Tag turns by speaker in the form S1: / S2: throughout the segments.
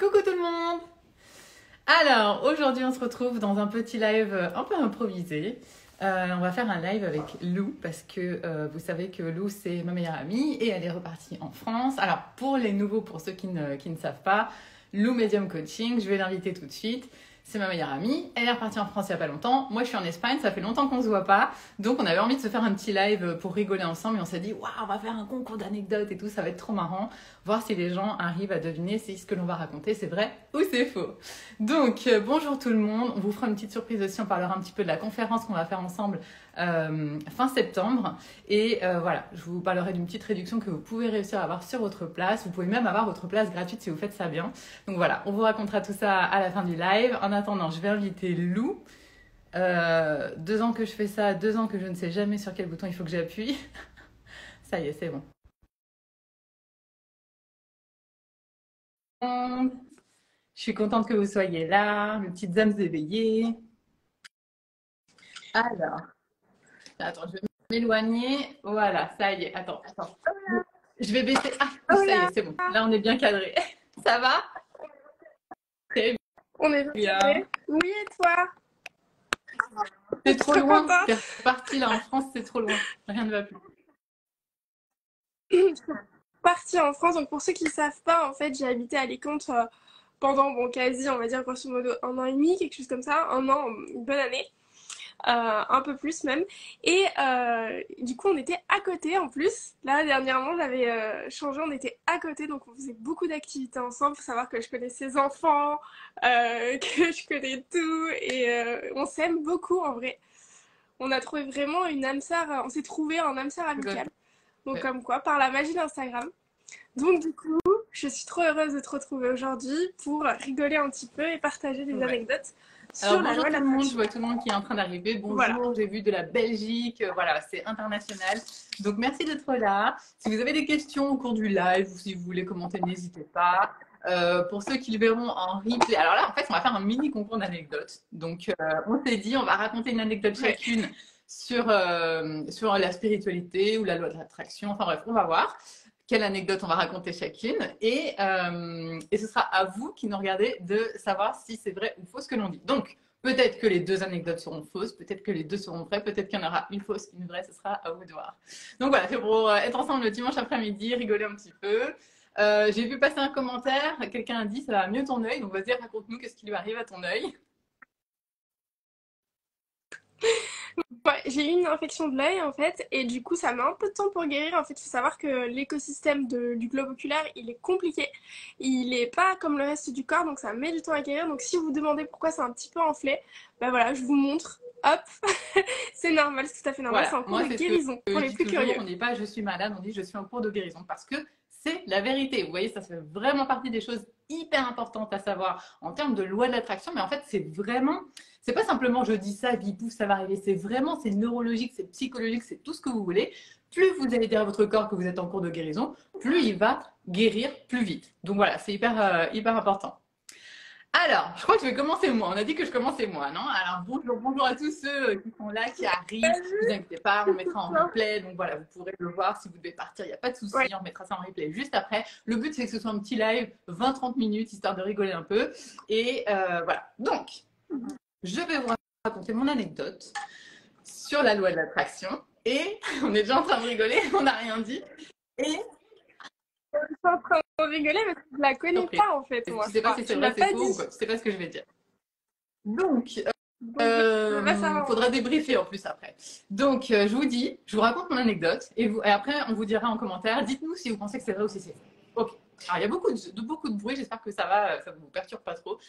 S1: Coucou tout le monde! Alors, aujourd'hui, on se retrouve dans un petit live un peu improvisé. On va faire un live avec Lou parce que vous savez que Lou, c'est ma meilleure amie et elle est repartie en France. Alors, pour les nouveaux, pour ceux qui ne savent pas, Lou Medium Coaching, je vais l'inviter tout de suite. C'est ma meilleure amie. Elle est repartie en France il n'y a pas longtemps. Moi, je suis en Espagne. Ça fait longtemps qu'on ne se voit pas. Donc, on avait envie de se faire un petit live pour rigoler ensemble. Et on s'est dit, waouh, on va faire un concours d'anecdotes et tout. Ça va être trop marrant. Voir si les gens arrivent à deviner si ce que l'on va raconter, c'est vrai ou c'est faux. Donc, bonjour tout le monde. On vous fera une petite surprise aussi. On parlera un petit peu de la conférence qu'on va faire ensemble fin septembre. Et voilà, je vous parlerai d'une petite réduction que vous pouvez réussir à avoir sur votre place. Vous pouvez même avoir votre place gratuite si vous faites ça bien. Donc voilà, on vous racontera tout ça à la fin du live. En attendant, je vais inviter Lou. 2 ans que je fais ça, 2 ans que je ne sais jamais sur quel bouton il faut que j'appuie. Ça y est, c'est bon. Je suis contente que vous soyez là, mes petites âmes éveillées. Alors, attends, je vais m'éloigner. Voilà, ça y est. Attends. Je vais baisser. Ah, ça y est, c'est bon. Là, on est bien cadré. Ça va? Très
S2: On est
S1: bien.
S2: Oui, et toi?
S1: C'est trop loin. C'est parti là, en France, c'est trop loin. Rien ne va plus.
S2: Je suis partie en France, donc pour ceux qui ne savent pas, en fait, j'ai habité à Alicante pendant, bon, quasi, on va dire, grosso modo, 1 an et demi, quelque chose comme ça, 1 an, une bonne année. Un peu plus même. Et du coup, on était à côté en plus. Là, dernièrement, j'avais changé, on était à côté, donc on faisait beaucoup d'activités ensemble. Faut savoir que je connais ses enfants, que je connais tout, et on s'aime beaucoup en vrai. On a trouvé vraiment une âme sœur, on s'est trouvé un âme sœur amicale. Donc,
S1: Ouais.
S2: comme quoi, par la magie d'Instagram. Donc, du coup, je suis trop heureuse de te retrouver aujourd'hui pour rigoler un petit peu et partager des anecdotes.
S1: Alors bonjour tout le monde, je vois tout le monde qui est en train d'arriver. Bonjour,
S2: voilà.
S1: J'ai vu de la Belgique, voilà, c'est international. Donc merci d'être là. Si vous avez des questions au cours du live ou si vous voulez commenter, n'hésitez pas. Pour ceux qui le verront en replay, alors là en fait on va faire un mini concours d'anecdotes. Donc on s'est dit on va raconter une anecdote chacune sur la spiritualité ou la loi de l'attraction. Enfin bref, on va voir quelle anecdote on va raconter chacune. Et ce sera à vous qui nous regardez de savoir si c'est vrai ou faux ce que l'on dit. Donc, peut-être que les 2 anecdotes seront fausses, peut-être que les 2 seront vraies, peut-être qu'il y en aura une fausse, une vraie, ce sera à vous de voir. Donc voilà, c'est pour être ensemble le dimanche après-midi, rigoler un petit peu. J'ai vu passer un commentaire, quelqu'un a dit ça va mieux ton œil, donc vas-y, raconte-nous qu'est-ce qui lui arrive à ton œil.
S2: Ouais, j'ai eu une infection de l'œil en fait, et du coup ça met un peu de temps pour guérir. En fait, il faut savoir que l'écosystème du globe oculaire il est compliqué, il est pas comme le reste du corps, donc ça met du temps à guérir. Donc si vous vous demandez pourquoi c'est un petit peu enflé, ben voilà, je vous montre. Hop, c'est normal, c'est tout à fait normal. Voilà. C'est en cours de guérison pour les plus curieux.
S1: On ne dit pas je suis malade, on dit je suis en cours de guérison parce que c'est la vérité. Vous voyez, ça fait vraiment partie des choses hyper importantes à savoir en termes de loi de l'attraction, mais en fait, c'est vraiment, c'est pas simplement je dis ça, puis pouf, ça va arriver. C'est vraiment, c'est neurologique, c'est psychologique, c'est tout ce que vous voulez. Plus vous allez dire à votre corps que vous êtes en cours de guérison, plus il va guérir plus vite. Donc voilà, c'est hyper important. Alors, je crois que je vais commencer moi. On a dit que je commençais moi, non? Alors, bonjour à tous ceux qui sont là, qui arrivent. Ne vous inquiétez pas, on mettra en replay. Donc voilà, vous pourrez le voir si vous devez partir, il n'y a pas de souci. On mettra ça en replay juste après. Le but, c'est que ce soit un petit live, 20-30 minutes, histoire de rigoler un peu. Et voilà. Donc, je vais vous raconter mon anecdote sur la loi de l'attraction. Et on est déjà en train de rigoler, on n'a rien dit. Et
S2: je suis en train de rigoler parce que je la connais pas en fait. Moi.
S1: Tu sais pas si c'est vrai, c'est faux ou quoi. Tu sais pas ce que je vais dire. Donc, il faudra débriefer en plus après. Donc, je vous dis, je vous raconte mon anecdote et après, on vous dira en commentaire. Dites-nous si vous pensez que c'est vrai ou si c'est faux. Ok. Alors, il y a beaucoup de bruit. J'espère que ça vous perturbe pas trop.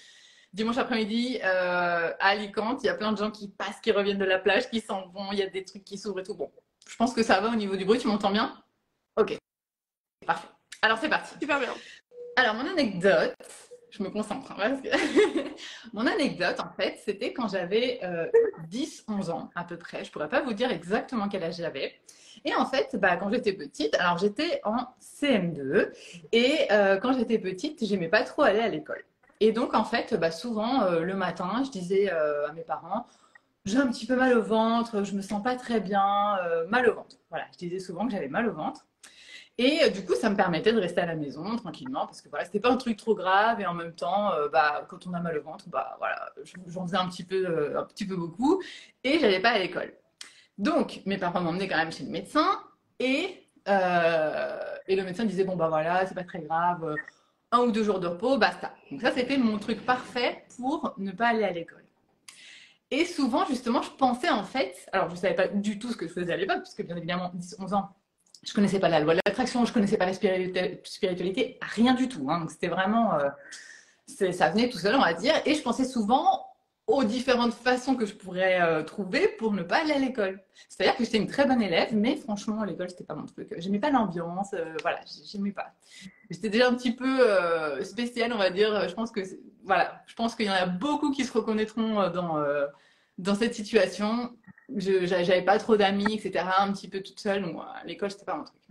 S1: Dimanche après-midi, à Alicante, il y a plein de gens qui passent, qui reviennent de la plage, qui s'en vont. Il y a des trucs qui s'ouvrent et tout. Bon, je pense que ça va au niveau du bruit. Tu m'entends bien? Ok. Parfait. Alors, c'est parti.
S2: Super bien.
S1: Alors, mon anecdote, je me concentre. Parce que mon anecdote, en fait, c'était quand j'avais 10-11 ans à peu près. Je ne pourrais pas vous dire exactement quel âge j'avais. Et en fait, quand j'étais petite, alors j'étais en CM2. Et quand j'étais petite, j'aimais pas trop aller à l'école. Et donc, en fait, souvent, le matin, je disais à mes parents, j'ai un petit peu mal au ventre, je me sens pas très bien, mal au ventre. Voilà, je disais souvent que j'avais mal au ventre. Et du coup, ça me permettait de rester à la maison tranquillement parce que voilà, c'était pas un truc trop grave et en même temps, bah, quand on a mal au ventre, bah voilà, j'en faisais un petit peu beaucoup et j'allais pas à l'école. Donc, mes parents m'emmenaient quand même chez le médecin et le médecin disait bon bah voilà, c'est pas très grave, 1 ou 2 jours de repos, basta. Donc ça, c'était mon truc parfait pour ne pas aller à l'école. Et souvent, justement, je pensais en fait, alors je savais pas du tout ce que je faisais à l'époque, puisque bien évidemment, 10-11 ans, je connaissais pas la loi de l'attraction, je connaissais pas la spiritualité, rien du tout. Hein. Donc c'était vraiment, ça venait tout seul, on va dire. Et je pensais souvent aux différentes façons que je pourrais trouver pour ne pas aller à l'école. C'est-à-dire que j'étais une très bonne élève, mais franchement, l'école, c'était pas mon truc. J'aimais pas l'ambiance, voilà, j'aimais pas. J'étais déjà un petit peu spéciale, on va dire. Je pense que, voilà, je pense qu'il y en a beaucoup qui se reconnaîtront dans cette situation. J'avais pas trop d'amis, etc. Un petit peu toute seule, donc l'école, c'était pas mon truc.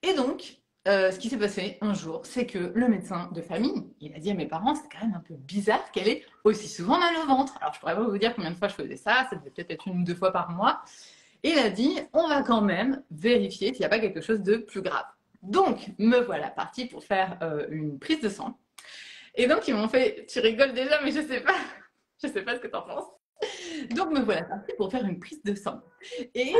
S1: Et donc, ce qui s'est passé un jour, c'est que le médecin de famille, il a dit à mes parents, c'est quand même un peu bizarre qu'elle ait aussi souvent mal au ventre. Alors, je pourrais pas vous dire combien de fois je faisais ça, ça devait peut-être être 1 ou 2 fois par mois. Et il a dit, on va quand même vérifier s'il n'y a pas quelque chose de plus grave. Donc, me voilà partie pour faire une prise de sang. Et donc, ils m'ont fait, tu rigoles déjà, mais je sais pas ce que tu en penses. Donc, me voilà partie pour faire une prise de sang. Et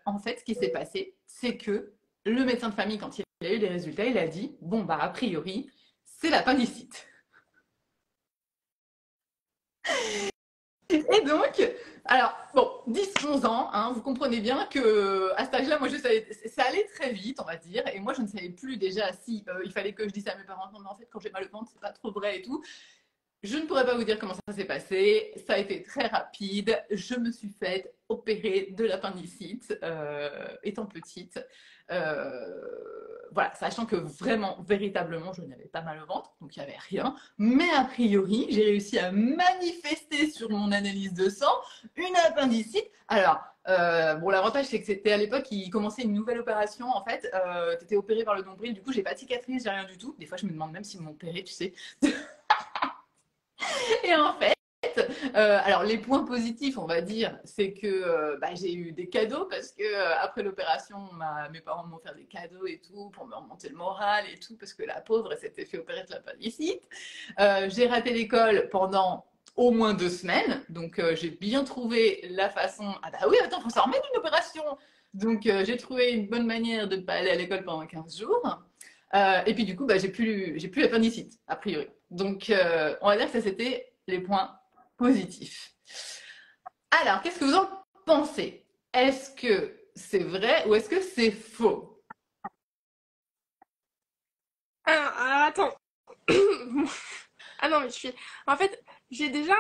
S1: en fait, ce qui s'est passé, c'est que le médecin de famille, quand il a eu les résultats, il a dit, bon, bah, a priori, c'est l'appendicite. Et donc, alors, bon, 10-11 ans, hein, vous comprenez bien que à cet âge-là, moi, je savais, ça allait très vite, on va dire, et moi, je ne savais plus déjà si il fallait que je dise à mes parents, non, mais en fait, quand j'ai mal au ventre, c'est pas trop vrai et tout. Je ne pourrais pas vous dire comment ça s'est passé. Ça a été très rapide. Je me suis faite opérer de l'appendicite étant petite. Voilà, sachant que vraiment, véritablement, je n'avais pas mal au ventre, donc il n'y avait rien. Mais a priori, j'ai réussi à manifester sur mon analyse de sang une appendicite. Alors, bon, l'avantage, c'est que c'était à l'époque, il commençait une nouvelle opération. En fait, tu étais opéré par le nombril, du coup, j'ai pas de cicatrice, j'ai rien du tout. Des fois, je me demande même s'ils m'ont opéré, tu sais. Et en fait, alors les points positifs, on va dire, c'est que bah, j'ai eu des cadeaux parce que après l'opération, mes parents m'ont offert des cadeaux et tout pour me remonter le moral et tout parce que la pauvre, elle s'était fait opérer de l'appendicite. J'ai raté l'école pendant au moins 2 semaines, donc j'ai bien trouvé la façon. Ah bah oui, attends, faut s'en remettre d'une opération. Donc j'ai trouvé une bonne manière de ne pas aller à l'école pendant 15 jours. Et puis du coup, bah, j'ai plus l'appendicite, a priori. Donc, on va dire que ça, c'était les points positifs. Alors, qu'est-ce que vous en pensez? Est-ce que c'est vrai ou est-ce que c'est faux?
S2: Alors, attends. Ah non, mais je suis. En fait, j'ai déjà.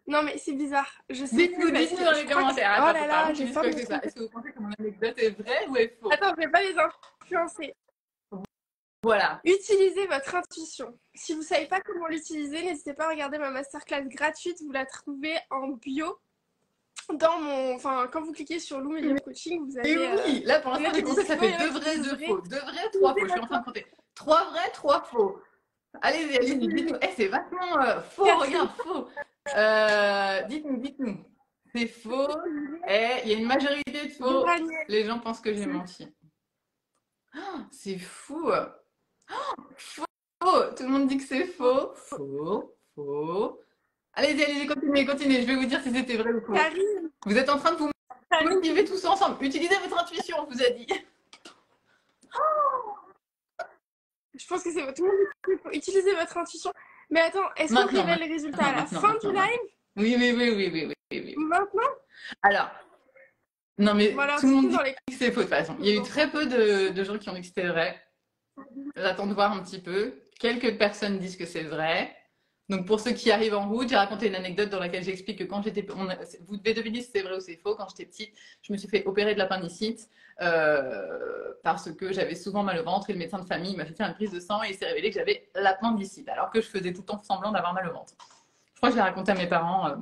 S2: Non, mais c'est bizarre. Je sais plus parce
S1: Dites-nous
S2: que
S1: dans
S2: je
S1: les
S2: crois que.
S1: commentaires.
S2: Oh
S1: Attends,
S2: là
S1: faut pas
S2: là,
S1: avant que tu
S2: j'ai
S1: dises
S2: peur de
S1: quoi
S2: me
S1: que c'est ça.
S2: tromper.
S1: Est-ce que vous pensez que mon anecdote est vraie ou est faux?
S2: Attends, je vais pas les influencer.
S1: Voilà.
S2: Utilisez votre intuition. Si vous savez pas comment l'utiliser, n'hésitez pas à regarder ma masterclass gratuite. Vous la trouvez en bio dans mon. Enfin, quand vous cliquez sur Lou Medium Coaching, vous
S1: Et
S2: avez
S1: oui, là pour l'instant,
S2: fenêtre
S1: j'ai compté, ça fait
S2: dispo. Il y en a
S1: 2
S2: qui
S1: vrais,
S2: disent
S1: 2
S2: vrai.
S1: faux. 2 vrais, 3
S2: Utilisez
S1: faux. Je suis en
S2: votre
S1: train de compter. 3 vrais, 3 faux. Allez-y, allez-y,
S2: intuition.
S1: dites-nous. Eh, c'est vachement faux,
S2: Catherine,
S1: regarde, faux. Dites-nous, dites-nous. C'est faux. Eh, il y a une majorité de faux.
S2: Daniel.
S1: Les gens pensent que j'ai menti. C'est fou. Faux. Tout le monde dit que c'est faux. Faux. Faux. Allez-y, allez-y, continuez, continuez. Je vais vous dire si c'était vrai ou faux.
S2: Karine,
S1: Vous êtes en train de vous
S2: Karine.
S1: motiver tous ensemble. Utilisez votre intuition, on vous a dit.
S2: Je pense que c'est tout le monde dit faut utiliser votre intuition. Mais attends, est-ce qu'on
S1: Maintenant,
S2: révèle les résultats
S1: maintenant,
S2: à la
S1: maintenant,
S2: fin du
S1: maintenant, maintenant.
S2: live?
S1: Oui, oui, oui, oui, oui, oui, oui, oui.
S2: Maintenant?
S1: Alors, non,
S2: Bon
S1: mais
S2: alors
S1: tout le monde
S2: dites-nous
S1: dit
S2: dans les
S1: que c'est faux de toute façon. Il y a eu très peu de gens qui ont dit que c'était vrai. J'attends de voir un petit peu. Quelques personnes disent que c'est vrai. Donc pour ceux qui arrivent en route, j'ai raconté une anecdote dans laquelle j'explique que quand j'étais, vous devez deviner si c'est vrai ou c'est faux. Quand j'étais petite, je me suis fait opérer de l'appendicite parce que j'avais souvent mal au ventre et le médecin de famille m'a fait faire une prise de sang et il s'est révélé que j'avais l'appendicite alors que je faisais tout le temps semblant d'avoir mal au ventre. Je crois que je l'ai raconté à mes parents.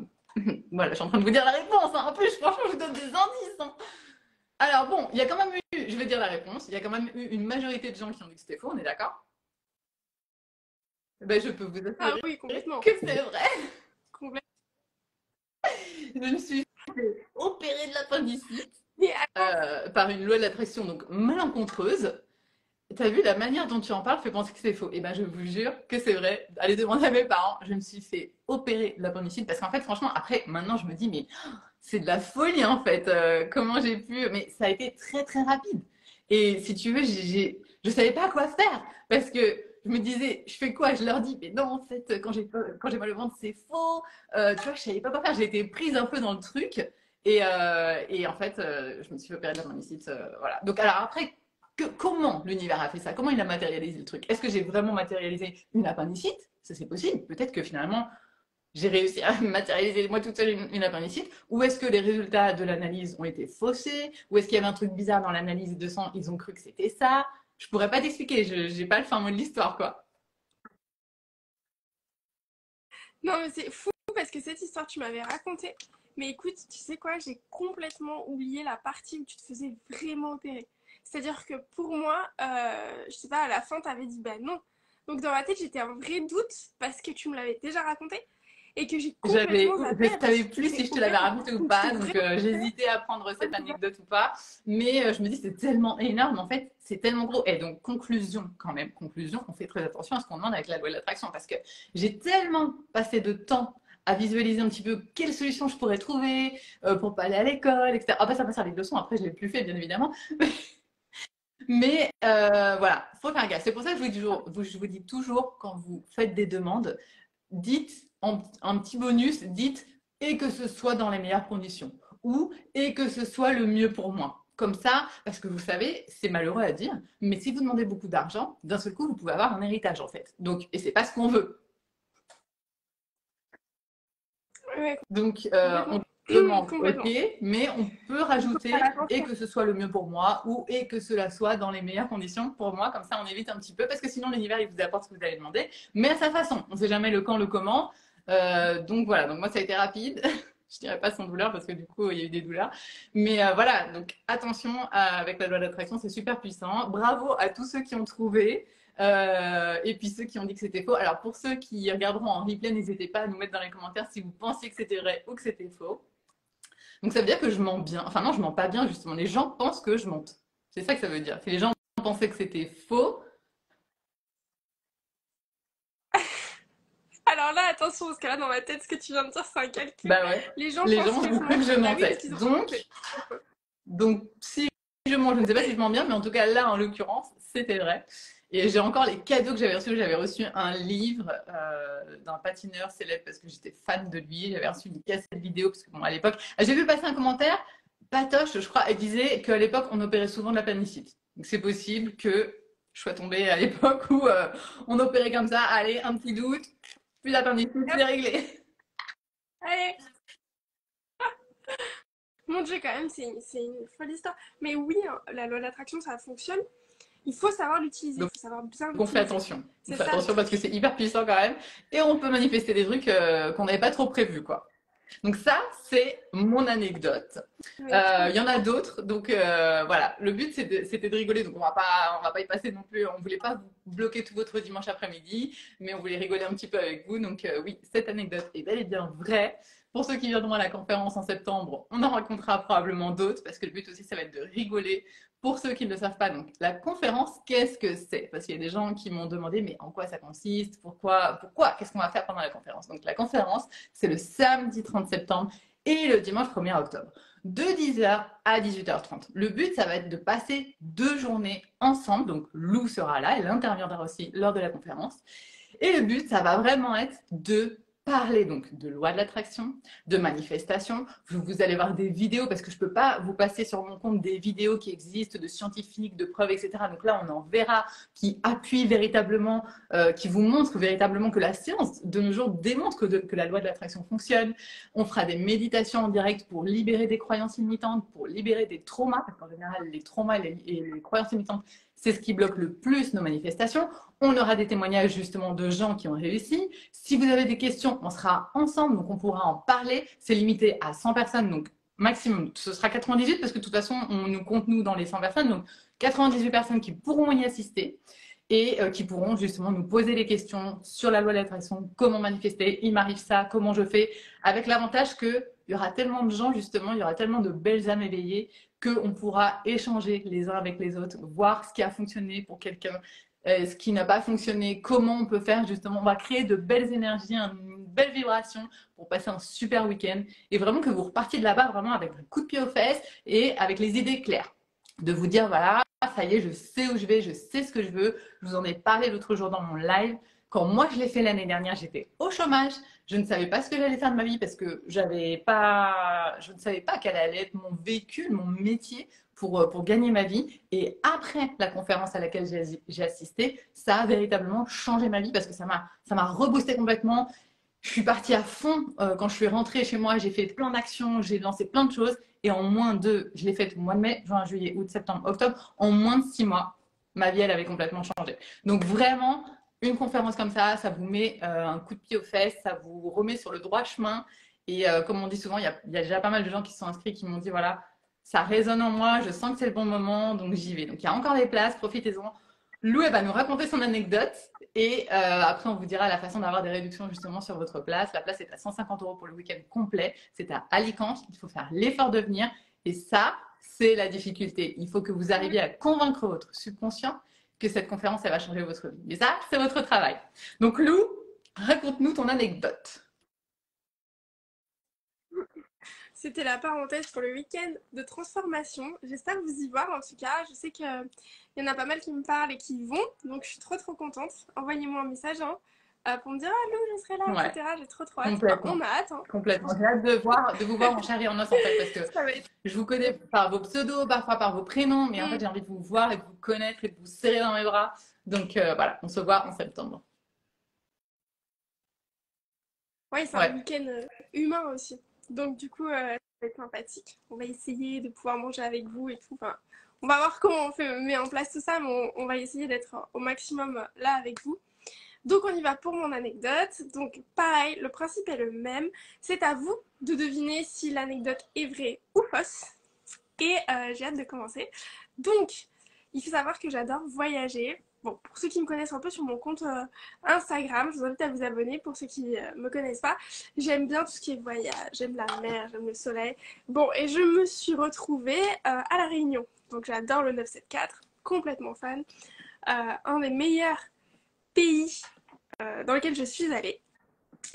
S1: Voilà, je suis en train de vous dire la réponse. Hein. En plus, franchement, je vous donne des indices. Hein. Alors bon, il y a quand même eu, je vais dire la réponse, il y a quand même eu une majorité de gens qui ont dit que c'était faux, on est d'accord? Ben, je peux vous
S2: Ah
S1: assurer
S2: oui, complètement.
S1: que c'est vrai.
S2: Complètement.
S1: Je me suis fait opérer de l'appendicite
S2: Mais attends,
S1: par une loi de l'attraction donc malencontreuse. T'as vu la manière dont tu en parles fait penser que c'est faux. Et ben je vous jure que c'est vrai. Allez demander à mes parents. Je me suis fait opérer de l'appendicite parce qu'en fait franchement après maintenant je me dis mais c'est de la folie en fait. Comment j'ai pu. Mais ça a été très très rapide. Et si tu veux je savais pas quoi faire parce que je me disais je fais quoi? Je leur dis mais non en fait quand j'ai mal au ventre c'est faux. Tu vois je savais pas quoi faire. J'ai été prise un peu dans le truc. Et en fait, je me suis fait opérer de l'appendicite. Voilà. Donc, alors après, comment l'univers a fait ça? Comment il a matérialisé le truc? Est-ce que j'ai vraiment matérialisé une appendicite? Ça, c'est possible. Peut-être que finalement, j'ai réussi à matérialiser moi toute seule une appendicite. Ou est-ce que les résultats de l'analyse ont été faussés? Ou est-ce qu'il y avait un truc bizarre dans l'analyse de sang? Ils ont cru que c'était ça. Je pourrais pas t'expliquer. Je n'ai pas le fin mot de l'histoire, quoi.
S2: Non, mais c'est fou parce que cette histoire, tu m'avais raconté. Mais écoute, tu sais quoi, j'ai complètement oublié la partie où tu te faisais vraiment opérer. C'est-à-dire que pour moi, je sais pas, à la fin, t'avais dit bah non. Donc dans ma tête, j'étais un vrai doute parce que tu me l'avais déjà raconté et que j'ai complètement
S1: Je
S2: zappé
S1: ne
S2: parce que
S1: savais
S2: tu t'es
S1: plus
S2: fait
S1: si je te l'avais
S2: opérer.
S1: raconté ou
S2: Donc tu t'es
S1: pas, donc
S2: vraiment opéré.
S1: j'hésitais à prendre cette anecdote ou pas, mais je me dis c'est tellement énorme, en fait, c'est tellement gros. Et donc conclusion quand même, conclusion, on fait très attention à ce qu'on demande avec la loi de l'attraction, parce que j'ai tellement passé de temps à visualiser un petit peu quelle solution je pourrais trouver pour pas aller à l'école, etc. Ah bah ça m'a servi de leçon, après je l'ai plus fait bien évidemment, mais voilà, faut faire gaffe. C'est pour ça que je vous dis toujours quand vous faites des demandes, dites en petit bonus, dites et que ce soit dans les meilleures conditions ou et que ce soit le mieux pour moi. Comme ça, parce que vous savez, c'est malheureux à dire, mais si vous demandez beaucoup d'argent, d'un seul coup, vous pouvez avoir un héritage en fait. Donc, et c'est pas ce qu'on veut.
S2: Ouais,
S1: Donc,
S2: complètement.
S1: on demande, ok,
S2: Complètement.
S1: mais on peut
S2: Il faut faire
S1: rajouter et
S2: attention.
S1: que ce soit le mieux pour moi ou et que cela soit dans les meilleures conditions pour moi. Comme ça, on évite un petit peu parce que sinon, l'univers, il vous apporte ce que vous avez demandé, mais à sa façon. On ne sait jamais le quand, le comment. Donc voilà, donc moi, ça a été rapide. Je dirais pas sans douleur parce que du coup, il y a eu des douleurs. Mais voilà, donc attention avec la loi d'attraction, c'est super puissant. Bravo à tous ceux qui ont trouvé. Et puis ceux qui ont dit que c'était faux. Alors pour ceux qui regarderont en replay, n'hésitez pas à nous mettre dans les commentaires si vous pensiez que c'était vrai ou que c'était faux. Donc ça veut dire que je mens bien. Enfin non, je mens pas bien justement. Les gens pensent que je mente. C'est ça que ça veut dire. Si les gens pensaient que c'était faux,
S2: Alors là, attention, parce que là, dans ma tête, ce que tu viens de dire, c'est un calcul.
S1: bah ouais.
S2: Les gens
S1: Les
S2: pensent
S1: gens
S2: que je
S1: ont cru
S2: mens.
S1: que je
S2: Bah oui, parce
S1: mentais.
S2: qu'ils ont
S1: Donc,
S2: compris.
S1: donc si je mens, je ne sais pas si je mens bien, mais en tout cas là, en l'occurrence, c'était vrai. Et j'ai encore les cadeaux que j'avais reçus. J'avais reçu un livre d'un patineur célèbre parce que j'étais fan de lui. J'avais reçu une cassette vidéo parce que bon, à l'époque, j'ai vu passer un commentaire. Patoche, je crois, elle disait qu'à l'époque, on opérait souvent de l'appendicite. Donc c'est possible que je sois tombée à l'époque où on opérait comme ça. Allez, un petit doute, plus d'appendicite,
S2: Hop,
S1: c'est réglé.
S2: allez. Mon Dieu, quand même, c'est une folle histoire. Mais oui, hein, la loi de l'attraction, ça fonctionne. Il faut savoir l'utiliser, il
S1: Donc
S2: faut savoir bien
S1: on fait
S2: l'utiliser.
S1: attention. On
S2: C'est
S1: fait
S2: ça le
S1: attention parce que
S2: truc.
S1: c'est hyper puissant quand même. Et on peut manifester des trucs qu'on n'avait pas trop prévus, quoi. Donc ça, c'est mon anecdote.
S2: Mais trop
S1: Il y en
S2: bien.
S1: a d'autres. Donc voilà, le but c'était de rigoler. Donc on va pas y passer non plus. On voulait pas vous bloquer tout votre dimanche après-midi, mais on voulait rigoler un petit peu avec vous. Donc oui, cette anecdote est bel et bien vraie. Pour ceux qui viendront à la conférence en septembre, on en racontera probablement d'autres parce que le but aussi, ça va être de rigoler. Pour ceux qui ne le savent pas, donc la conférence, qu'est-ce que c'est? Parce qu'il y a des gens qui m'ont demandé, mais en quoi ça consiste? Pourquoi? Qu'est-ce qu'on va faire pendant la conférence? Donc la conférence, c'est le samedi 30 septembre et le dimanche 1er octobre, de 10h à 18h30. Le but, ça va être de passer 2 journées ensemble. Donc Lou sera là, elle interviendra aussi lors de la conférence. Et le but, ça va vraiment être de parler donc de loi de l'attraction, de manifestation. Vous allez voir des vidéos parce que je ne peux pas vous passer sur mon compte des vidéos qui existent de scientifiques, de preuves, etc. Donc là, on en verra qui appuient véritablement, qui vous montrent véritablement que la science de nos jours démontre que la loi de l'attraction fonctionne. On fera des méditations en direct pour libérer des croyances limitantes, pour libérer des traumas, parce qu'en général, les traumas et les croyances limitantes, c'est ce qui bloque le plus nos manifestations. On aura des témoignages justement de gens qui ont réussi. Si vous avez des questions, on sera ensemble, donc on pourra en parler. C'est limité à 100 personnes, donc maximum. Ce sera 98 parce que de toute façon, on nous compte nous dans les 100 personnes. Donc 98 personnes qui pourront y assister et qui pourront justement nous poser des questions sur la loi de l'attraction, comment manifester, il m'arrive ça, comment je fais, avec l'avantage que il y aura tellement de gens, justement, il y aura tellement de belles âmes éveillées qu'on pourra échanger les uns avec les autres, voir ce qui a fonctionné pour quelqu'un, ce qui n'a pas fonctionné, comment on peut faire, justement. On va créer de belles énergies, une belle vibration pour passer un super week-end et vraiment que vous repartiez de là-bas vraiment avec un coup de pied aux fesses et avec les idées claires. De vous dire, voilà, ça y est, je sais où je vais, je sais ce que je veux. Je vous en ai parlé l'autre jour dans mon live. Quand moi je l'ai fait l'année dernière, j'étais au chômage. Je ne savais pas ce que j'allais faire de ma vie parce que je ne savais pas quel allait être mon véhicule, mon métier pour gagner ma vie. Et après la conférence à laquelle j'ai assisté, ça a véritablement changé ma vie parce que ça m'a reboosté complètement. Je suis partie à fond quand je suis rentrée chez moi. J'ai fait plein d'actions, j'ai lancé plein de choses. Et en je l'ai fait au mois de mai, juin, juillet, août, septembre, octobre. En moins de 6 mois, ma vie, elle avait complètement changé. Donc vraiment, une conférence comme ça vous met un coup de pied aux fesses, ça vous remet sur le droit chemin. Et comme on dit souvent, il y a déjà pas mal de gens qui sont inscrits qui m'ont dit, voilà, ça résonne en moi, je sens que c'est le bon moment, donc j'y vais. Donc il y a encore des places, profitez-en. Lou, elle va nous raconter son anecdote et après, on vous dira la façon d'avoir des réductions justement sur votre place. La place est à 150 € pour le week-end complet. C'est à Alicante. Il faut faire l'effort de venir. Et ça, c'est la difficulté. Il faut que vous arriviez à convaincre votre subconscient que cette conférence, elle va changer votre vie. Mais ça, c'est votre travail. Donc, Lou, raconte-nous ton anecdote.
S2: C'était la parenthèse pour le week-end de transformation. J'espère vous y voir en tout cas. Je sais qu'il y en a pas mal qui me parlent et qui y vont, donc je suis trop trop contente. Envoyez-moi un message hein, pour me dire ah Lou, je serai là,
S1: Ouais,
S2: etc. J'ai trop trop hâte. Enfin,
S1: complètement.
S2: on a hâte. Hein.
S1: Complètement. J'ai hâte de vous voir en chair et en os en fait, parce que
S2: Ça va être.
S1: je vous connais par vos pseudos, parfois par vos prénoms, mais en fait
S2: Mm.
S1: j'ai envie de vous voir et de vous connaître et de vous serrer dans mes bras. Donc voilà, on se voit en septembre.
S2: Ouais, c'est un
S1: Ouais.
S2: week-end humain aussi. Donc du coup, ça va être sympathique. On va essayer de pouvoir manger avec vous et tout. Enfin, on va voir comment met en place tout ça, mais on va essayer d'être au maximum là avec vous. Donc on y va pour mon anecdote. Donc pareil, le principe est le même. C'est à vous de deviner si l'anecdote est vraie ou fausse. Et j'ai hâte de commencer. Donc, il faut savoir que j'adore voyager. Bon, pour ceux qui me connaissent un peu sur mon compte Instagram, je vous invite à vous abonner. Pour ceux qui me connaissent pas, j'aime bien tout ce qui est voyage. J'aime la mer, j'aime le soleil. Bon, et je me suis retrouvée à La Réunion. Donc j'adore le 974, complètement fan. Un des meilleurs pays dans lequel je suis allée.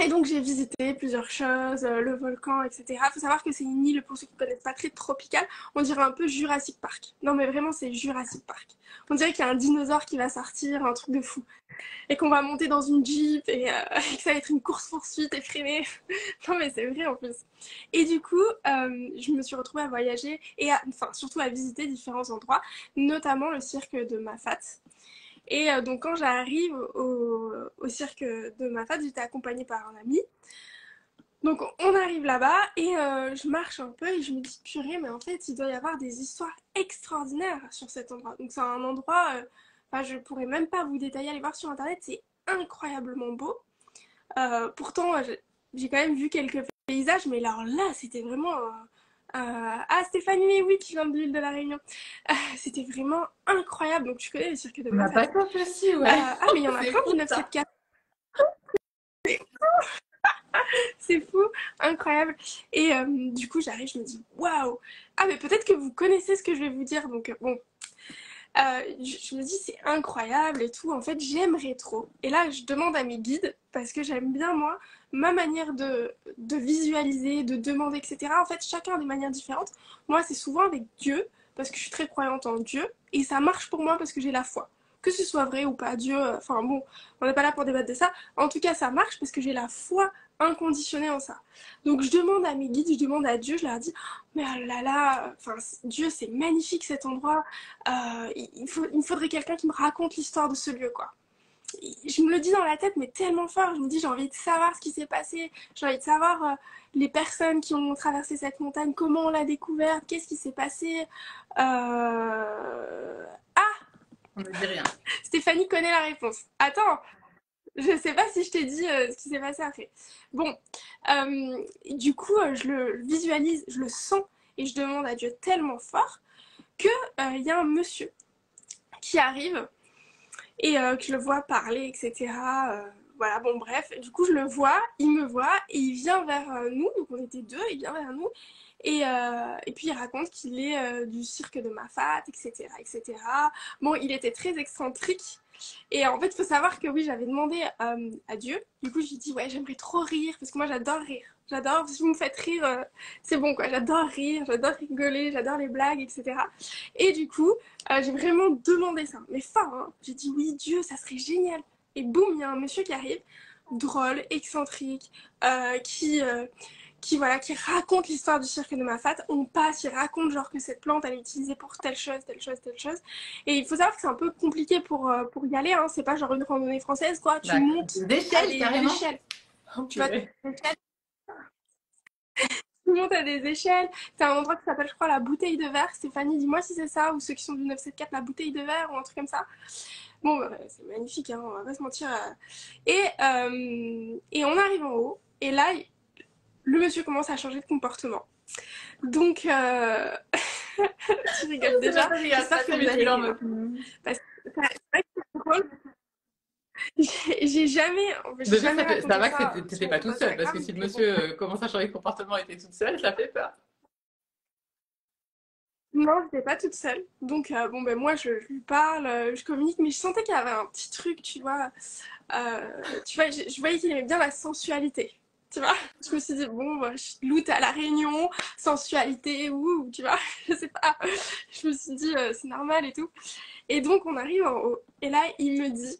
S2: Et donc j'ai visité plusieurs choses, le volcan, etc. Il faut savoir que c'est une île, pour ceux qui ne connaissent pas, très tropicale. On dirait un peu Jurassic Park. Non mais vraiment c'est Jurassic Park. On dirait qu'il y a un dinosaure qui va sortir, un truc de fou. Et qu'on va monter dans une Jeep et que ça va être une course-poursuite effrénée. Non mais c'est vrai en plus. Et du coup, je me suis retrouvée à voyager et enfin surtout à visiter différents endroits, notamment le cirque de Mafat. Et donc quand j'arrive au cirque de ma fête, j'étais accompagnée par un ami. Donc on arrive là-bas et je marche un peu et je me dis purée, mais en fait il doit y avoir des histoires extraordinaires sur cet endroit. Donc c'est un endroit, enfin, je pourrais même pas vous détailler, aller voir sur internet, c'est incroyablement beau. Pourtant j'ai quand même vu quelques paysages, mais alors là c'était vraiment ah, Stéphanie, oui, qui vient de l'île de la Réunion. C'était vraiment incroyable. Donc, tu connais le cirque de
S1: On n'a
S2: Mafat.
S1: pas fait aussi, ouais.
S2: Ah, mais il y en a
S1: C'est
S2: plein
S1: fou
S2: du
S1: ça.
S2: 974. C'est fou, incroyable. Et du coup, j'arrive, je me dis waouh. Ah, mais peut-être que vous connaissez ce que je vais vous dire. Donc, bon, je me dis c'est incroyable et tout. En fait, j'aimerais trop. Et là, je demande à mes guides parce que j'aime bien moi ma manière de visualiser, de demander, etc. En fait, chacun a des manières différentes. Moi, c'est souvent avec Dieu parce que je suis très croyante en Dieu et ça marche pour moi parce que j'ai la foi. Que ce soit vrai ou pas, Dieu, enfin bon, on n'est pas là pour débattre de ça. En tout cas, ça marche parce que j'ai la foi inconditionnée en ça. Donc je demande à mes guides, je demande à Dieu, je leur dis, mais oh là là, enfin Dieu, c'est magnifique cet endroit. Il me faudrait quelqu'un qui me raconte l'histoire de ce lieu, quoi. Je me le dis dans la tête, mais tellement fort. Je me dis, j'ai envie de savoir ce qui s'est passé. J'ai envie de savoir les personnes qui ont traversé cette montagne, comment on l'a découverte, qu'est-ce qui s'est passé.
S1: On ne dit rien.
S2: Stéphanie connaît la réponse. Attends, je sais pas si je t'ai dit ce qui s'est passé après. Bon, du coup, je le visualise, je le sens et je demande à Dieu tellement fort que y a un monsieur qui arrive et que je le vois parler, etc. voilà, bon bref, du coup je le vois, il me voit et il vient vers nous, donc on était deux, il vient vers nous et puis il raconte qu'il est du cirque de Mafat, etc., etc. Bon, il était très excentrique et en fait il faut savoir que oui, j'avais demandé à Dieu, du coup j'ai dit ouais, j'aimerais trop rire parce que moi j'adore rire, j'adore, si vous me faites rire, c'est bon quoi, j'adore rire, j'adore rigoler, j'adore les blagues, etc. Et du coup, j'ai vraiment demandé ça, mais fort, hein. J'ai dit oui Dieu, ça serait génial. Et boum, il y a un monsieur qui arrive, drôle, excentrique, voilà, qui raconte l'histoire du cirque de Mafat. On passe, il raconte genre que cette plante elle est utilisée pour telle chose, telle chose, telle chose. Et il faut savoir que c'est un peu compliqué pour y aller, hein. C'est pas genre une randonnée française, quoi. Tu montes à des échelles. Tu vas tu montes à des échelles. C'est un endroit qui s'appelle, je crois, la bouteille de verre. Stéphanie, dis-moi si c'est ça, ou ceux qui sont du 974, la bouteille de verre, ou un truc comme ça. Bon, bah, c'est magnifique, hein, on va pas se mentir. Et on arrive en haut, et là, le monsieur commence à changer de comportement. Donc, tu rigoles déjà. J'espère que vous allez rire. Parce que c'est vrai que c'est drôle. J'ai jamais.
S1: Déjà, ça va que t'étais pas toute seule, parce que si le monsieur commence à changer de comportement et t'es toute seule, ça fait peur.
S2: Non, j'étais pas toute seule. Donc, bon, ben moi, je lui parle, je communique, mais je sentais qu'il y avait un petit truc, tu vois. Je voyais qu'il aimait bien la sensualité. Tu vois, je me suis dit, bon, bah, Lou, t'es à La Réunion, sensualité, ouh, tu vois, je sais pas. Je me suis dit, c'est normal et tout. Et donc, on arrive en haut. Et là, il me dit,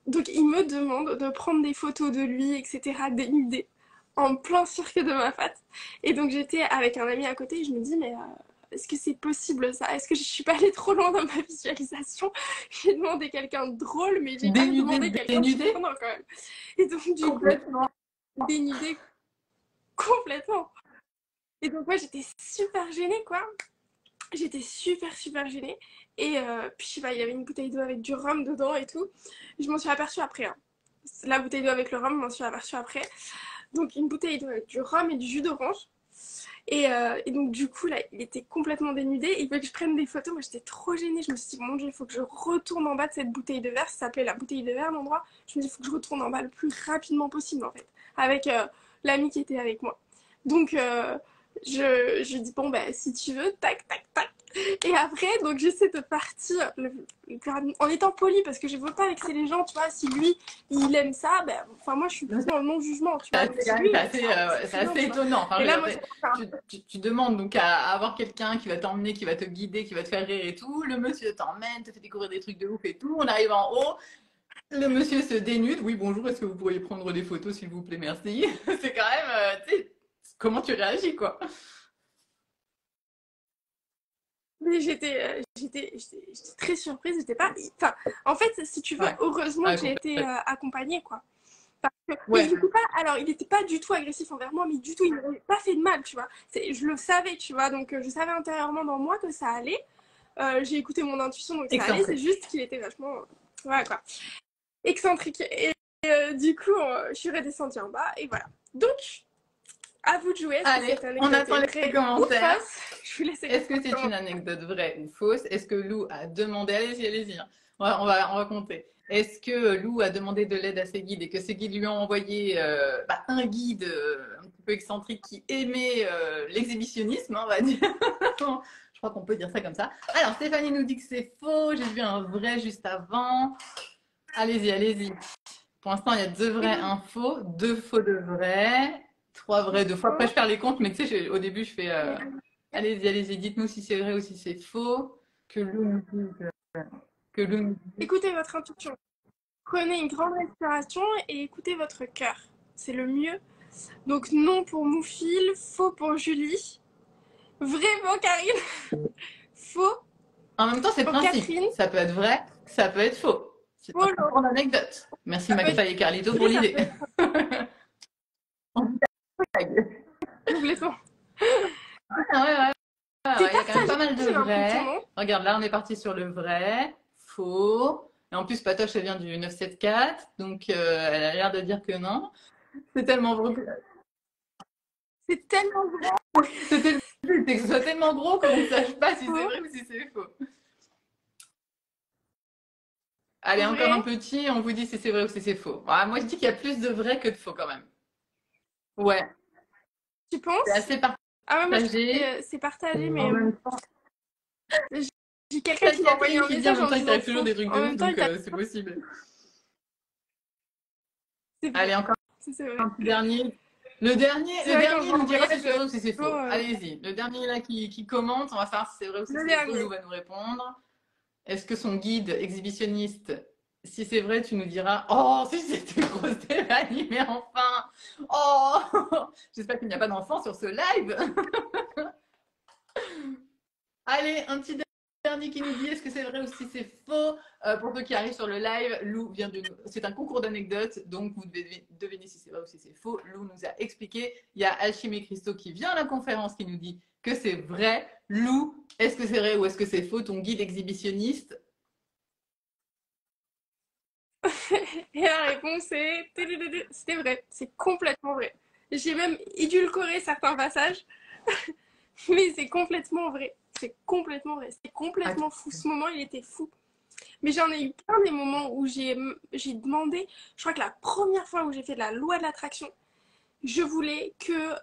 S2: donc, il me demande de prendre des photos de lui, etc., dénudé, en plein cirque de Mafat. Et donc, j'étais avec un ami à côté et je me dis, mais est-ce que c'est possible ça? Est-ce que je suis pas allée trop loin dans ma visualisation? J'ai demandé quelqu'un de drôle, mais j'ai pas demandé quelqu'un de surprenant quand même. Et donc, du coup, dénudé complètement. Et donc, moi, j'étais super gênée, quoi. J'étais super, super gênée. Et puis, je sais pas, il y avait une bouteille d'eau avec du rhum dedans et tout. Je m'en suis aperçue après, hein. La bouteille d'eau avec le rhum, je m'en suis aperçue après. Donc, une bouteille d'eau avec du rhum et du jus d'orange. Et donc, du coup, là, il était complètement dénudé. Il voulait que je prenne des photos. Moi, j'étais trop gênée. Je me suis dit, mon Dieu, il faut que je retourne en bas de cette bouteille de verre. Ça s'appelait la bouteille de verre, l'endroit. Je me dis, il faut que je retourne en bas le plus rapidement possible, en fait, avec l'ami qui était avec moi. Donc, je dis, bon, ben, si tu veux, tac, tac, tac. Et après, donc, j'essaie de partir en étant polie parce que je veux pas vexer les gens, tu vois. Si lui, il aime ça, ben, enfin, moi, je suis plus dans le non-jugement, tu vois.
S1: C'est assez étonnant. Enfin, là, moi, tu demandes donc à avoir quelqu'un qui va t'emmener, qui va te guider, qui va te faire rire et tout. Le monsieur t'emmène, te fait découvrir des trucs de ouf et tout. On arrive en haut. Le monsieur se dénude. Oui, bonjour, est-ce que vous pourriez prendre des photos, s'il vous plaît, merci. C'est quand même, tu sais, comment tu réagis, quoi.
S2: Mais j'étais très surprise. J'étais pas. Enfin, en fait, si tu veux, heureusement que j'ai été accompagnée, quoi. Parce que, mais alors, il n'était pas du tout agressif envers moi, mais du tout, il ne m'avait pas fait de mal, tu vois. Je le savais, tu vois. Donc, je savais intérieurement dans moi que ça allait. J'ai écouté mon intuition, donc ça allait. C'est juste qu'il était vachement. Voilà, quoi. Excentrique. Et du coup, je suis redescendue en bas, et voilà. Donc. À vous de jouer.
S1: Allez, on attend les commentaires. Est-ce que c'est une anecdote vraie ou fausse? Est-ce que Lou a demandé, allez-y, on va compter. Est-ce que Lou a demandé de l'aide à ses guides et que ses guides lui ont envoyé un guide un petit peu excentrique qui aimait l'exhibitionnisme, on va dire. Je crois qu'on peut dire ça comme ça. Alors, Stéphanie nous dit que c'est faux. J'ai vu un vrai juste avant. Allez-y. Pour l'instant, il y a 2 vrais, 1 faux, 2 faux, 2 vrais. 3 vrais, 2 faux. Après, je perds les comptes, mais tu sais, au début, je fais allez-y, dites-nous si c'est vrai ou si c'est faux. Que Lou nous dise.
S2: Écoutez votre intuition. Prenez une grande respiration et écoutez votre cœur. C'est le mieux. Donc, non pour Moufil, faux pour Julie. Vraiment, Karine. Faux.
S1: En même temps, c'est le principe. Catherine. Ça peut être vrai, ça peut être faux. C'est une grande anecdote. Merci, McFly et Carlito, pour l'idée.
S2: Complètement.
S1: Ouais. Il y a quand même pas mal de vrais. Regarde, là, on est parti sur le vrai, faux. Et en plus, Patoche, elle vient du 974, donc elle a l'air de dire que non. C'est tellement gros.
S2: C'est tellement gros.
S1: C'est que ce soit tellement gros qu'on ne sache pas si c'est vrai ou si c'est faux. Allez, encore un
S2: Vrai?
S1: petit, on vous dit si c'est vrai ou si c'est faux. Ah, moi, je dis qu'il y a plus de vrai que de faux quand même. Ouais,
S2: Tu
S1: c'est
S2: penses?
S1: assez
S2: Ah ouais, moi je trouve que
S1: partagé.
S2: c'est partagé,
S1: En
S2: mais
S1: même temps,
S2: j'ai j'ai quelqu'un
S1: t'as
S2: qui m'a envoyé
S1: Catherine
S2: un
S1: qui dit en
S2: message
S1: même
S2: en
S1: temps qu'il
S2: disant
S1: t'arrive toujours
S2: faux.
S1: des trucs
S2: En
S1: de ouf,
S2: même temps,
S1: donc c'est possible.
S2: c'est
S1: Allez,
S2: vrai.
S1: encore
S2: C'est vrai.
S1: un petit dernier.
S2: C'est
S1: Le
S2: vrai, quand
S1: dernier
S2: j'ai
S1: nous dira
S2: envoyé
S1: si c'est vrai ou si c'est
S2: faux,
S1: faux. Allez-y. Le dernier là qui commente, on va savoir si c'est vrai ou si
S2: le
S1: c'est faux. Lou
S2: dernier.
S1: va nous répondre. Est-ce que son guide exhibitionniste, si c'est vrai, tu nous diras oh, si c'était une grosse Stéphanie, mais enfin oh j'espère qu'il n'y a pas d'enfant sur ce live. Allez, un petit dernier qui nous dit est-ce que c'est vrai ou si c'est faux. Pour ceux qui arrivent sur le live, Lou vient de nous... C'est un concours d'anecdotes, donc vous devez deviner si c'est vrai ou si c'est faux. Lou nous a expliqué. Il y a Alchimie Christo qui vient à la conférence qui nous dit que c'est vrai. Lou, est-ce que c'est vrai ou est-ce que c'est faux ton guide exhibitionniste?
S2: Et la réponse est c'était vrai. C'est complètement vrai. J'ai même édulcoré certains passages, mais c'est complètement vrai. C'est complètement vrai. C'est complètement fou. Ce moment, il était fou. Mais j'en ai eu plein des moments où j'ai demandé, je crois que la première fois où j'ai fait de la loi de l'attraction, je voulais que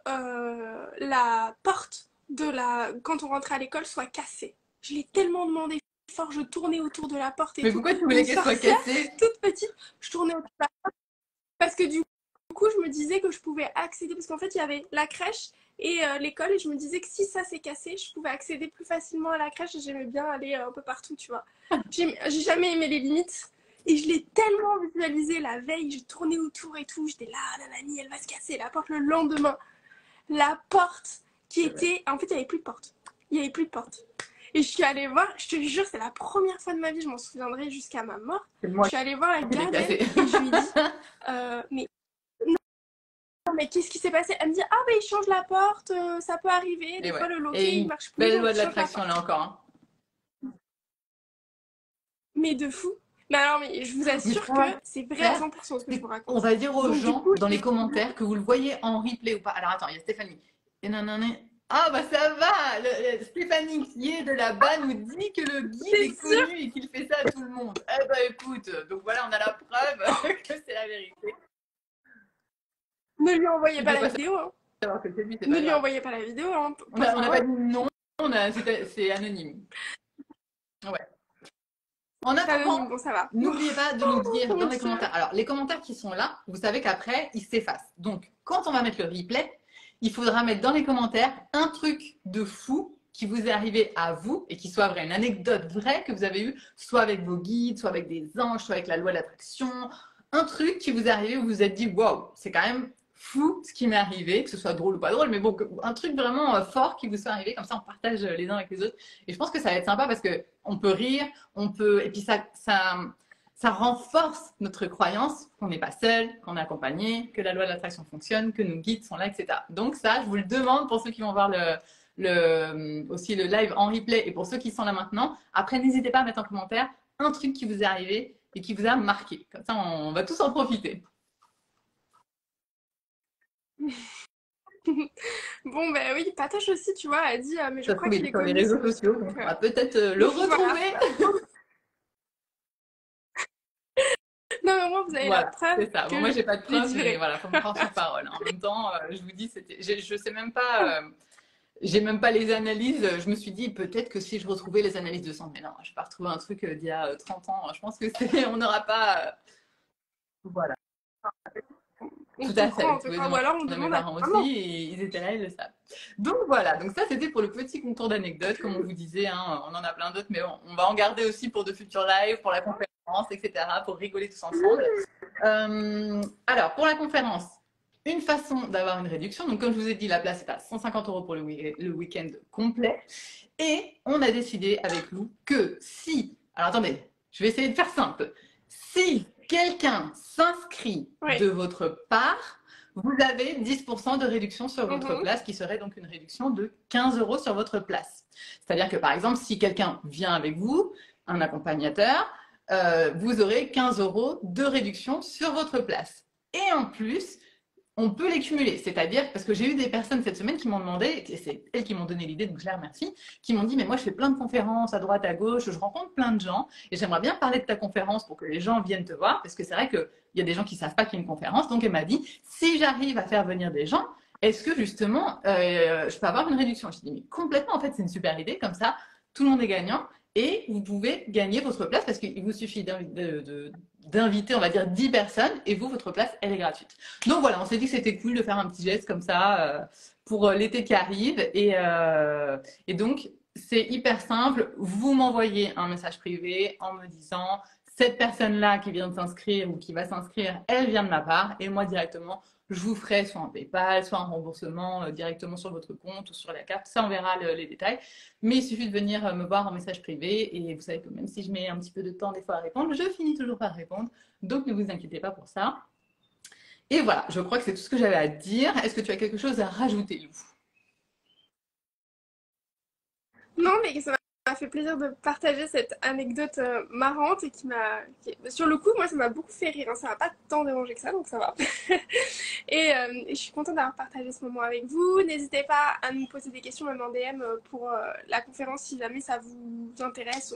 S2: la porte de la quand on rentrait à l'école soit cassée. Je l'ai tellement demandé fort, je tournais autour de la porte et
S1: Mais
S2: tout.
S1: pourquoi tu
S2: Une
S1: voulais qu'elle soit
S2: sorcière
S1: cassée?
S2: toute petite, je tournais autour de la porte parce que du coup, je me disais que je pouvais accéder parce qu'en fait, il y avait la crèche et l'école et je me disais que si ça s'est cassé, je pouvais accéder plus facilement à la crèche et j'aimais bien aller un peu partout, tu vois. J'ai jamais aimé les limites et je l'ai tellement visualisé la veille, je tournais autour et tout, j'étais là, nanani, elle va se casser la porte le lendemain. La porte qui était. En fait, il n'y avait plus de porte. Il n'y avait plus de porte. Et je suis allée voir, je te jure, c'est la première fois de ma vie, je m'en souviendrai jusqu'à ma mort.
S1: C'est
S2: Je
S1: moi
S2: suis allée voir la
S1: qui l'ai
S2: gardienne
S1: cassée.
S2: et je lui ai dit mais non, mais qu'est-ce qui s'est passé? Elle me dit ah, ben il change la porte, ça peut arriver,
S1: Et
S2: des fois
S1: ouais.
S2: le
S1: Et
S2: loquet il
S1: une
S2: marche plus,
S1: belle
S2: donc
S1: loi
S2: il
S1: de
S2: change la
S1: l'attraction là
S2: porte.
S1: encore. Hein.
S2: Mais de fou. Mais alors, mais je vous
S1: Mais ce
S2: assure
S1: qu'on
S2: que
S1: va
S2: c'est vrai à
S1: faire,
S2: 100% ce que je
S1: c'est
S2: vous
S1: qu'on
S2: raconte.
S1: va dire aux
S2: Donc du
S1: gens
S2: coup,
S1: dans les commentaires que vous le voyez en replay ou pas. Alors attends, il y a Stéphanie. Et nanana. Ah bah ça va, Stéphanie qui est de là-bas nous dit que le guide
S2: c'est
S1: est
S2: sûr,
S1: connu et qu'il fait ça à tout le monde. Eh bah écoute, donc voilà, on a la preuve que c'est la vérité.
S2: ne lui envoyez
S1: Il
S2: pas
S1: peut
S2: la
S1: pas
S2: vidéo, hein.
S1: savoir que c'est lui, c'est
S2: Ne
S1: pas
S2: lui
S1: grave.
S2: envoyez pas la vidéo, hein,
S1: On
S2: pas
S1: n'a pas
S2: sympa.
S1: dit non, c'est anonyme. Ouais. En
S2: C'est anonyme,
S1: attendant,
S2: bon ça va.
S1: n'oubliez pas de nous dire
S2: Mon
S1: dans les
S2: Dieu.
S1: commentaires. Alors, les commentaires qui sont là, vous savez qu'après, ils s'effacent. Donc, quand on va mettre le replay, il faudra mettre dans les commentaires un truc de fou qui vous est arrivé à vous et qui soit vrai, une anecdote vraie que vous avez eue, soit avec vos guides, soit avec des anges, soit avec la loi de l'attraction. Un truc qui vous est arrivé où vous vous êtes dit, waouh, c'est quand même fou ce qui m'est arrivé, que ce soit drôle ou pas drôle, mais bon, un truc vraiment fort qui vous soit arrivé, comme ça on partage les uns avec les autres. Et je pense que ça va être sympa parce que on peut rire, on peut, et puis ça renforce notre croyance qu'on n'est pas seul, qu'on est accompagné, que la loi de l'attraction fonctionne, que nos guides sont là, etc. Donc ça, je vous le demande pour ceux qui vont voir aussi le live en replay et pour ceux qui sont là maintenant. Après, n'hésitez pas à mettre en commentaire un truc qui vous est arrivé et qui vous a marqué. Comme ça, on va tous en profiter.
S2: Bon, ben oui, Patoche aussi, tu vois, elle dit, mais je
S1: Ça se
S2: crois
S1: trouve, il
S2: qu'il
S1: est
S2: est
S1: sur les
S2: connu ce
S1: réseaux
S2: monsieur.
S1: sociaux, donc on va peut-être le
S2: Voilà.
S1: retrouver.
S2: Non, mais au moins, vous avez la
S1: Voilà,
S2: preuve
S1: c'est ça. Bon,
S2: que
S1: moi, j'ai pas de
S2: j'ai
S1: preuves,
S2: dit
S1: mais
S2: vrai.
S1: voilà, faut me croire sur parole. En même temps, je vous dis, je sais même pas, j'ai même pas les analyses. Je me suis dit, peut-être que si je retrouvais les analyses de sang, mais non, je vais pas retrouver un truc d'il y a 30 ans. Je pense que on n'aura pas, voilà.
S2: On
S1: Tout
S2: te
S1: à fait,
S2: croit
S1: vous
S2: en tout
S1: pouvez
S2: cas, ou
S1: demander
S2: alors on
S1: à mes
S2: demande à ta
S1: parents aussi,
S2: maman.
S1: et ils étaient là, ils le savent. Donc voilà, donc ça c'était pour le petit contour d'anecdotes, comme on vous disait, hein, on en a plein d'autres, mais on va en garder aussi pour de futurs lives, pour la conférence, etc., pour rigoler tous ensemble. Alors, pour la conférence, une façon d'avoir une réduction, donc comme je vous ai dit, la place est à 150 € pour le week-end complet, et on a décidé avec Lou que si, alors attendez, je vais essayer de faire simple, si quelqu'un s'inscrit
S2: Oui.
S1: de votre part, vous avez 10% de réduction sur votre
S2: Mhm.
S1: place, qui serait donc une réduction de 15 € sur votre place. C'est-à-dire que par exemple, si quelqu'un vient avec vous, un accompagnateur, vous aurez 15 € de réduction sur votre place. Et en plus, on peut les cumuler. C'est-à-dire, parce que j'ai eu des personnes cette semaine qui m'ont demandé, et c'est elles qui m'ont donné l'idée, donc je les remercie, qui m'ont dit, mais moi je fais plein de conférences à droite, à gauche, je rencontre plein de gens, et j'aimerais bien parler de ta conférence pour que les gens viennent te voir, parce que c'est vrai qu'il y a des gens qui ne savent pas qu'il y a une conférence. Donc elle m'a dit, si j'arrive à faire venir des gens, est-ce que justement je peux avoir une réduction? Je dis, mais complètement, en fait, c'est une super idée, comme ça, tout le monde est gagnant. Et vous pouvez gagner votre place parce qu'il vous suffit d'inviter, on va dire, 10 personnes et vous, votre place, elle est gratuite. Donc voilà, on s'est dit que c'était cool de faire un petit geste comme ça pour l'été qui arrive. Et donc, c'est hyper simple. Vous m'envoyez un message privé en me disant cette personne-là qui vient de s'inscrire ou qui va s'inscrire, elle vient de ma part. Et moi, directement, je vous ferai soit un PayPal, soit un remboursement directement sur votre compte ou sur la carte. Ça, on verra les détails. Mais il suffit de venir me voir en message privé. Et vous savez que même si je mets un petit peu de temps des fois à répondre, je finis toujours par répondre. Donc ne vous inquiétez pas pour ça. Et voilà, je crois que c'est tout ce que j'avais à dire. Est-ce que tu as quelque chose à rajouter, Lou?
S2: Non, mais ça m'a fait plaisir de partager cette anecdote marrante et sur le coup, moi, ça m'a beaucoup fait rire, hein. Ça m'a pas tant dérangé que ça, donc ça va. Et je suis contente d'avoir partagé ce moment avec vous. N'hésitez pas à nous poser des questions, même en DM, pour la conférence si jamais ça vous intéresse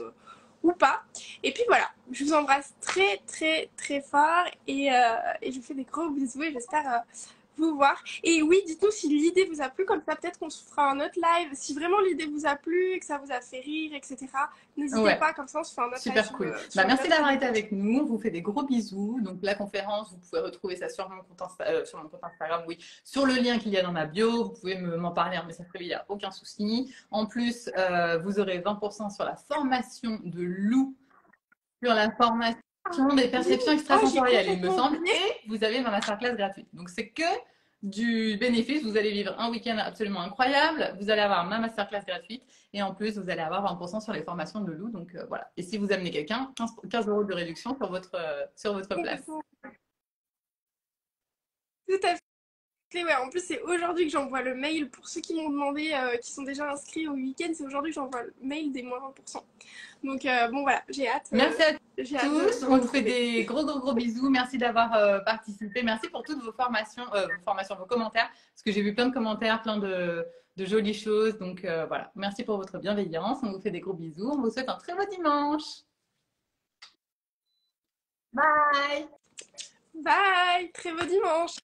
S2: ou pas. Et puis voilà, je vous embrasse très très très fort et je vous fais des gros bisous et j'espère vous voir. Et oui, dites-nous si l'idée vous a plu, comme ça peut-être qu'on se fera un autre live. Si vraiment l'idée vous a plu et que ça vous a fait rire, etc., n'hésitez
S1: Ouais,
S2: pas, comme ça on se fait un autre live
S1: super cool.
S2: sur une
S1: Merci
S2: autre
S1: d'avoir été
S2: thématique.
S1: avec nous. On vous fait des gros bisous. Donc, la conférence, vous pouvez retrouver ça sur mon compte Instagram, oui, sur le lien qu'il y a dans ma bio. Vous pouvez m'en parler en message privé, il n'y a aucun souci. En plus, vous aurez 20% sur la formation de Lou, sur la formation des perceptions
S2: Oh, j'ai
S1: extrasensorielles, il me
S2: complètement
S1: semble.
S2: oublié.
S1: Et vous avez ma masterclass gratuite. Donc, c'est que du bénéfice. Vous allez vivre un week-end absolument incroyable. Vous allez avoir ma masterclass gratuite. Et en plus, vous allez avoir 20% sur les formations de Lou. Donc, voilà. Et si vous amenez quelqu'un, 15 euros de réduction sur votre place.
S2: Tout à fait, ouais. En plus, c'est aujourd'hui que j'envoie le mail pour ceux qui m'ont demandé, qui sont déjà inscrits au week-end. C'est aujourd'hui que j'envoie le mail des moins 20%. Donc, bon, voilà,
S1: Merci à
S2: j'ai hâte
S1: tous.
S2: de
S1: On vous fait
S2: retrouver.
S1: des gros, gros, gros bisous. Merci d'avoir participé. Merci pour toutes vos commentaires. Parce que j'ai vu plein de commentaires, plein de jolies choses. Donc, voilà. Merci pour votre bienveillance. On vous fait des gros bisous. On vous souhaite un très beau dimanche. Bye!
S2: Bye, très beau dimanche.